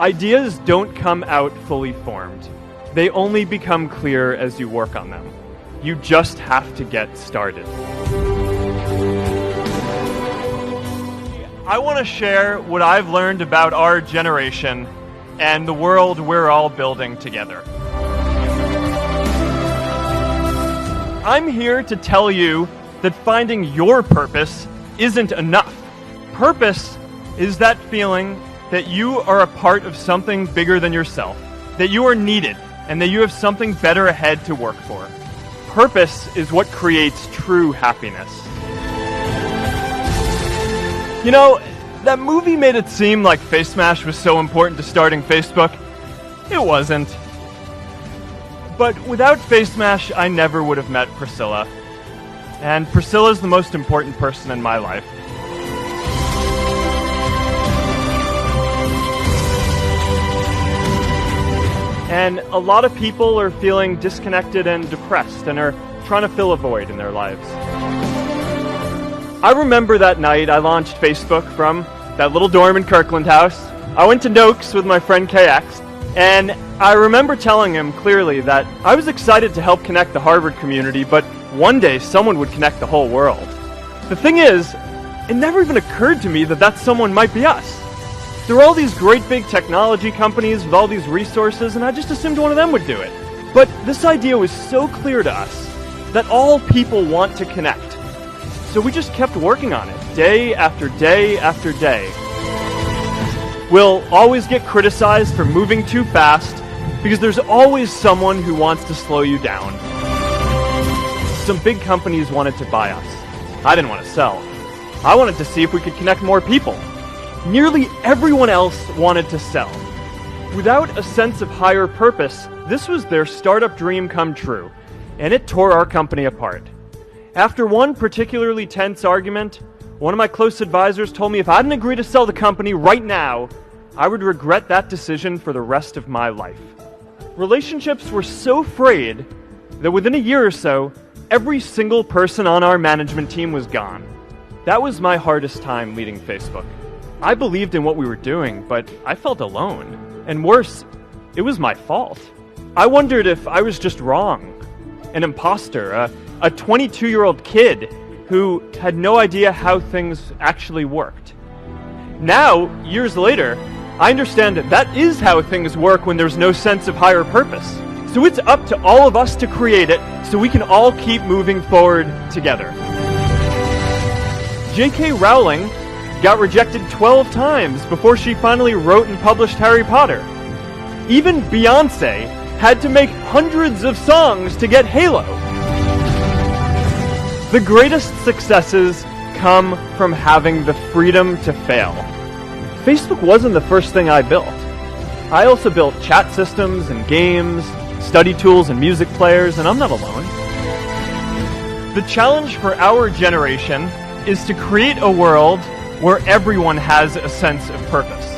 Ideas don't come out fully formed. They only become clear as you work on them. You just have to get started. I want to share what I've learned about our generation and the world we're all building together. I'm here to tell you that finding your purpose isn't enough. Purpose is that feeling that you are a part of something bigger than yourself, that you are needed, and that you have something better ahead to work for. Purpose is what creates true happiness. You know, that movie made it seem like Face Smash was so important to starting Facebook. It wasn't. But without Face Smash, I never would have met Priscilla. And Priscilla's the most important person in my life. And a lot of people are feeling disconnected and depressed and are trying to fill a void in their lives. I remember that night I launched Facebook from that little dorm in Kirkland House. I went to Noakes with my friend KX, and I remember telling him clearly that I was excited to help connect the Harvard community, but one day someone would connect the whole world. The thing is, it never even occurred to me that that someone might be us. There were all these great big technology companies with all these resources, and I just assumed one of them would do it. But this idea was so clear to us that all people want to connect. So we just kept working on it, day after day after day. We'll always get criticized for moving too fast, because there's always someone who wants to slow you down. Some big companies wanted to buy us. I didn't want to sell. I wanted to see if we could connect more people. Nearly everyone else wanted to sell. Without a sense of higher purpose, this was their startup dream come true, and it tore our company apart. After one particularly tense argument, one of my close advisors told me if I didn't agree to sell the company right now, I would regret that decision for the rest of my life. Relationships were so frayed that within a year or so, every single person on our management team was gone. That was my hardest time leading Facebook. I believed in what we were doing, but I felt alone. And worse, it was my fault. I wondered if I was just wrong. An imposter, a 22-year-old kid who had no idea how things actually worked. Now, years later, I understand that is how things work when there's no sense of higher purpose. So it's up to all of us to create it so we can all keep moving forward together. J.K. Rowling got rejected 12 times before she finally wrote and published Harry Potter. Even Beyoncé had to make hundreds of songs to get Halo. The greatest successes come from having the freedom to fail. Facebook wasn't the first thing I built. I also built chat systems and games, study tools and music players, and I'm not alone. The challenge for our generation is to create a world where everyone has a sense of purpose.